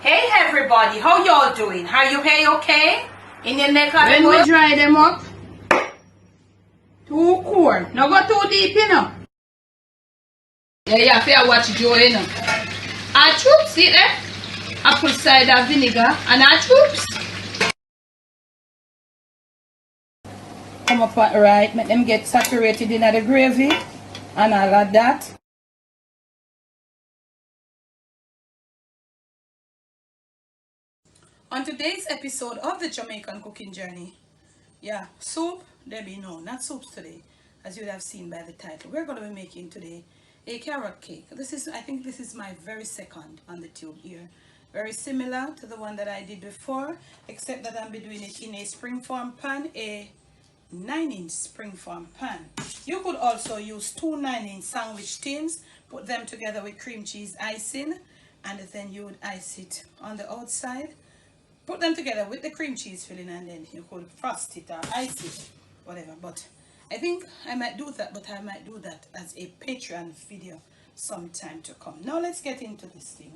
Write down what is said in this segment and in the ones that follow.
Hey everybody, how y'all doing? Are you okay? In your neck of When we dry them up, too cold. Now go too deep, you know. Yeah, you have to watch Joe, you know. Our troops, see there? Apple cider vinegar and our troops. Come up right, make them get saturated in the gravy and all of that. On today's episode of the Jamaican Cooking Journey, soup, no, not soups today, as you would have seen by the title. We're going to be making today a carrot cake. I think this is my very second on the tube here. Very similar to the one that I did before, except that I'll be doing it in a springform pan, a 9-inch springform pan. You could also use two 9-inch sandwich tins, put them together with cream cheese icing, and then you would ice it on the outside. Put them together with the cream cheese filling, and then you could frost it or ice it, whatever. But I think I might do that, but I might do that as a Patreon video sometime to come. Now let's get into this thing.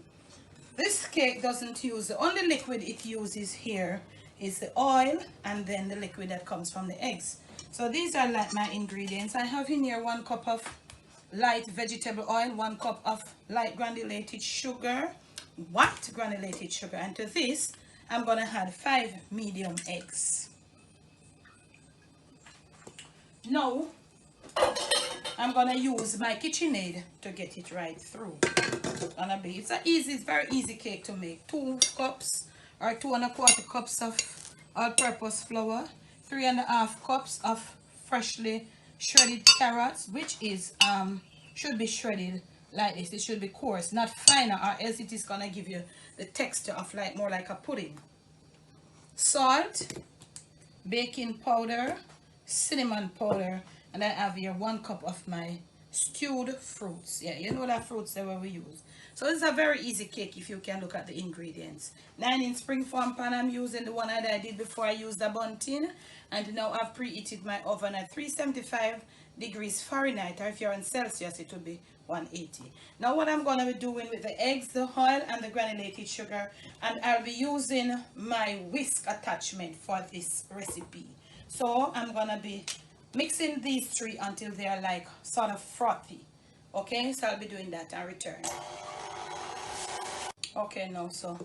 This cake doesn't use, the only liquid it uses here is the oil and then the liquid that comes from the eggs. So these are like my ingredients. I have in here 1 cup of light vegetable oil, 1 cup of light granulated sugar, white granulated sugar, and to this I'm gonna add 5 medium eggs. Now I'm gonna use my KitchenAid to get it right through. It's very easy cake to make. 2 cups or 2 1/4 cups of all-purpose flour, 3 1/2 cups of freshly shredded carrots, which is should be shredded like this. It should be coarse, not finer, or else it is gonna give you the texture of more like a pudding. Salt, baking powder, cinnamon powder, and I have here 1 cup of my stewed fruits. Yeah, you know that fruits that we use. So it's a very easy cake if you can look at the ingredients. 9-inch springform pan, I'm using the one that I did before I used the bunting, and now I've preheated my oven at 375 degrees Fahrenheit, or if you're in Celsius it would be 180. Now what I'm going to be doing with the eggs, the oil, and the granulated sugar, and I'll be using my whisk attachment for this recipe. So I'm going to be mixing these 3 until they are like sort of frothy. Okay, so I'll be doing that and return. Okay, now so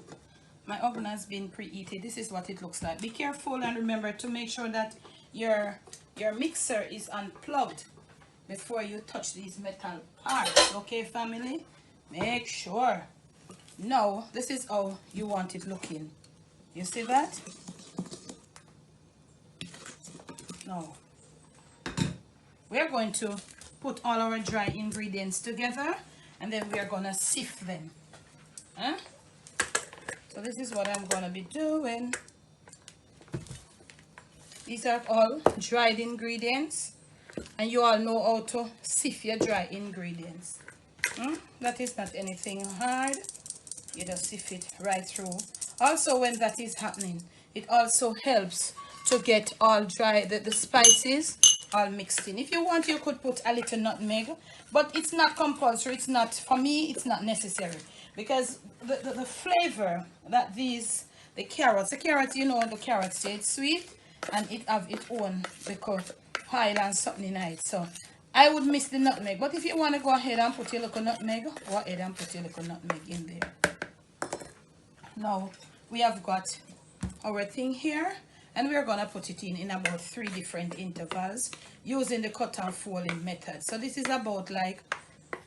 my oven has been preheated. This is what it looks like. Be careful and remember to make sure that your mixer is unplugged before you touch these metal parts. Okay, family, make sure. Now this is how you want it looking. You see that? Now we're going to put all our dry ingredients together, and then we are gonna sift them. So this is what I'm gonna be doing. These are all dried ingredients, and you all know how to sift your dry ingredients. That is not anything hard. You just sift it right through. Also, when that is happening, it also helps to get all dry, the spices all mixed in. If you want, you could put a little nutmeg, but it's not compulsory. It's not, for me, it's not necessary, because the flavor that the carrots, you know, the carrots, it's sweet, and it have its own because oil and something in it. So I would miss the nutmeg, but if you want to go ahead and put your little nutmeg, go ahead and put your little nutmeg in there. Now we have got our thing here, and we're gonna put it in about 3 different intervals using the cut and folding method. So this is about like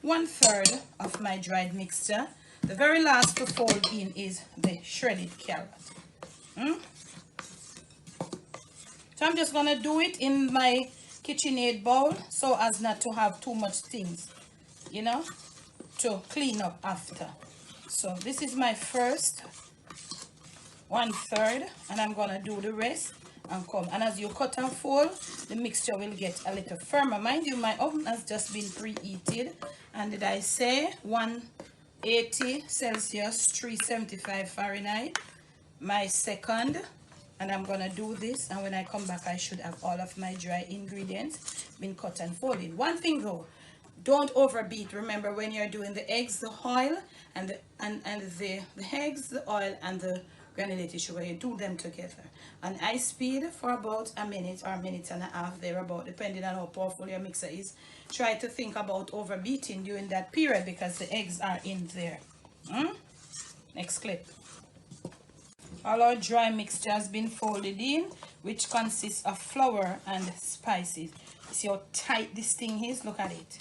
1/3 of my dried mixture. The very last to fold in is the shredded carrot. So I'm just gonna do it in my KitchenAid bowl so as not to have too much things, you know, to clean up after. So this is my first 1/3, and I'm gonna do the rest and come. And as you cut and fold, the mixture will get a little firmer. Mind you, my oven has just been preheated, and did I say 180 Celsius, 375 Fahrenheit. My second, and I'm gonna do this, and when I come back I should have all of my dry ingredients been cut and folded. One thing though, don't overbeat. Remember, when you're doing the eggs, the oil, and the eggs, the oil, and the granulated sugar, you do them together on high speed for about a minute or a minute and a half, thereabout, depending on how powerful your mixer is. Try to think about overbeating during that period because the eggs are in there. Next clip. All our dry mixture has been folded in, which consists of flour and spices. See how tight this thing is? Look at it.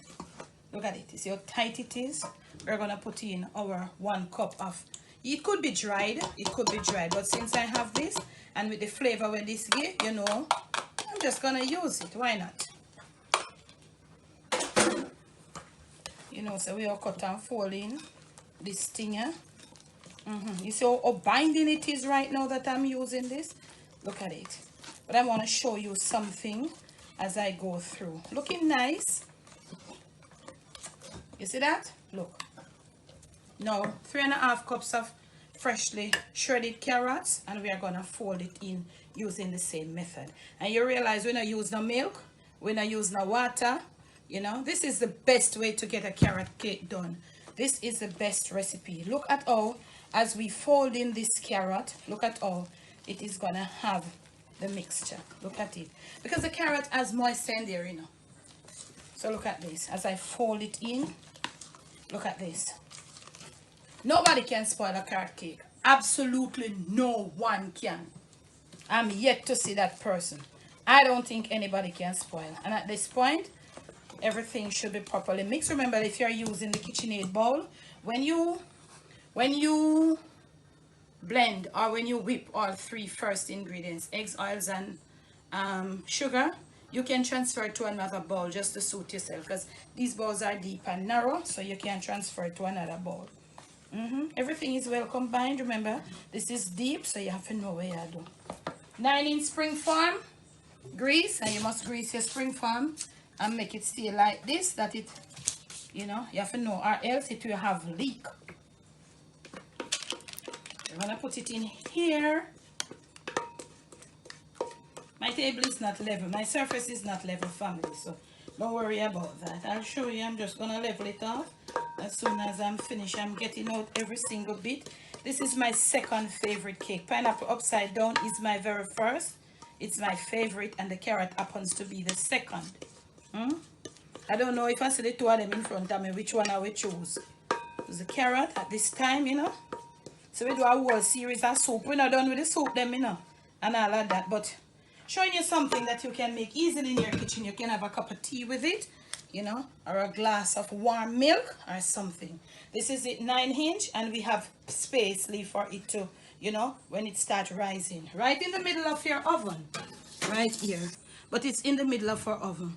Look at it. You see how tight it is? We're going to put in our 1 cup of, it could be dried, but since I have this, and with the flavor with this give, you know, I'm just going to use it. Why not? You know, so we are cut and fold in this thing here. You see how binding it is right now that I'm using this? Look at it. But I want to show you something as I go through. Looking nice. You see that? Look. Now, 3.5 cups of freshly shredded carrots, and we are going to fold it in using the same method. And you realize we're not using no milk, we're not using no water. You know, this is the best way to get a carrot cake done. This is the best recipe. Look at how, as we fold in this carrot, look at how it is going to have the mixture. Look at it. Because the carrot has moisture in there, you know. So look at this. As I fold it in, look at this. Nobody can spoil a carrot cake. Absolutely no one can. I'm yet to see that person. I don't think anybody can spoil. And at this point, everything should be properly mixed. Remember, if you're using the KitchenAid bowl, when you blend or when you whip all 3 first ingredients, eggs, oils, and sugar, you can transfer it to another bowl just to suit yourself, because these bowls are deep and narrow, so you can transfer it to another bowl. Everything is well combined. Remember, this is deep, so you have to know where you do. 9-inch spring form grease, and you must grease your spring form and make it stay like this, that it, you know, you have to know, or else it will have leak. I'm gonna put it in here. My table is not level, my surface is not level, family, so don't worry about that. I'll show you. I'm just gonna level it off. As soon as I'm finished, I'm getting out every single bit. This is my second favorite cake. Pineapple upside down is my very first. It's my favorite, and the carrot happens to be the second. I don't know if I see the 2 of them in front of me, which one I will choose. It's the carrot at this time, you know. So we do a whole series of soup. We're not done with the soup them, you know, and all of that. But showing you something that you can make easily in your kitchen. You can have a cup of tea with it, you know, or a glass of warm milk or something. This is it, 9-inch, and we have space leave for it to, you know, when it starts rising. Right in the middle of your oven. Right here. But it's in the middle of our oven.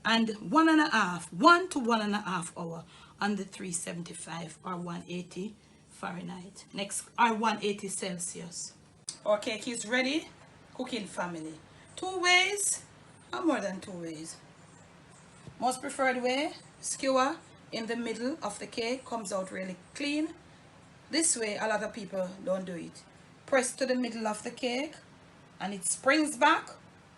And 1 to 1.5 hour on the 375 or 180 Fahrenheit. Next, or 180 Celsius. Our cake is ready. Cooking family. 2 ways, or more than 2 ways. Most preferred way, skewer in the middle of the cake, comes out really clean. This way, a lot of people don't do it. Press to the middle of the cake, and it springs back.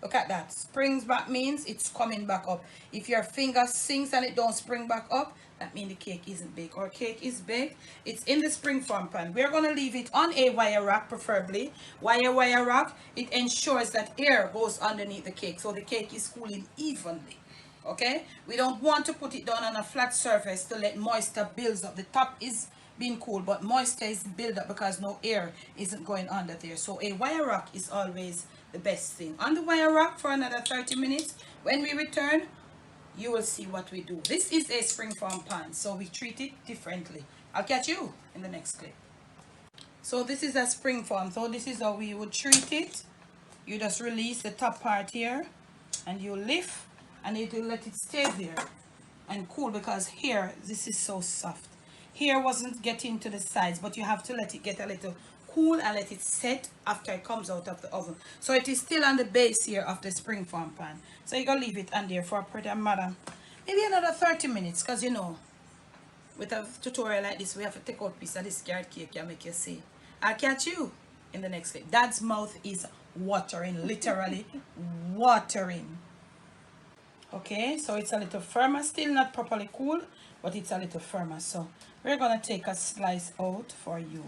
Look at that. Springs back means it's coming back up. If your finger sinks and it don't spring back up, that means the cake isn't baked. Our cake is baked. It's in the spring form pan. We're going to leave it on a wire rack, preferably. Wire rack. It ensures that air goes underneath the cake, so the cake is cooling evenly. Okay? We don't want to put it down on a flat surface to let moisture build up. The top is being cool, but moisture is built up because no air isn't going under there. So a wire rack is always the best thing. On the wire rack for another 30 minutes. When we return, you will see what we do. This is a spring form pan, so we treat it differently. I'll catch you in the next clip. So this is a spring form, so this is how we would treat it. You just release the top part here, and you lift, and it will let it stay there and cool, because here, this is so soft. Here wasn't getting to the sides, but you have to let it get a little cool and let it set after it comes out of the oven. So it is still on the base here of the spring form pan. So you're going to leave it on there for a pretty matter, maybe another 30 minutes, because you know, with a tutorial like this, we have to take out a piece of this carrot cake and make you see. I'll catch you in the next clip. Dad's mouth is watering, literally watering. Okay, so it's a little firmer, still not properly cool, but it's a little firmer. So we're gonna take a slice out for you.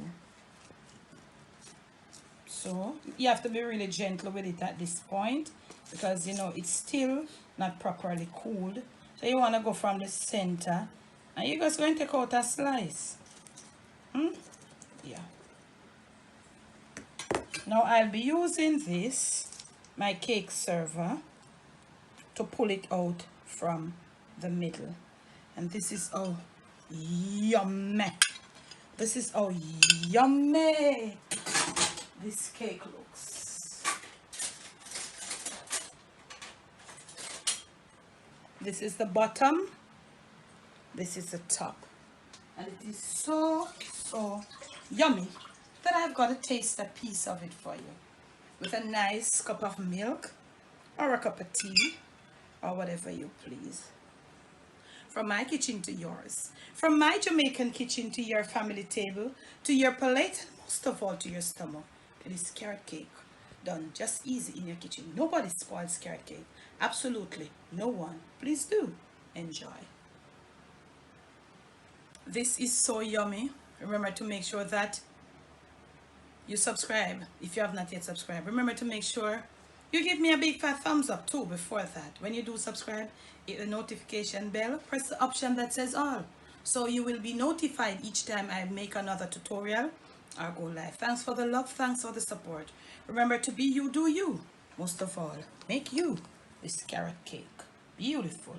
So you have to be really gentle with it at this point, because you know it's still not properly cooled. So you want to go from the center and you're just going to take out a slice. Yeah. Now I'll be using this, my cake server, to pull it out from the middle. And this is how yummy. This is how yummy this cake looks. This is the bottom, this is the top, and it is so yummy that I've got to taste a piece of it for you with a nice cup of milk or a cup of tea or whatever you please. From my kitchen to yours, from my Jamaican kitchen to your family table, to your plate, and most of all to your stomach. It is carrot cake done just easy in your kitchen. Nobody spoils carrot cake. Absolutely no one. Please do enjoy. This is so yummy. Remember to make sure that you subscribe if you have not yet subscribed. Remember to make sure you give me a big fat thumbs up too before that. When you do subscribe, hit the notification bell, press the option that says all, so you will be notified each time I make another tutorial or go live. Thanks for the love, thanks for the support. Remember to be you, do you. Most of all, make you this carrot cake beautiful.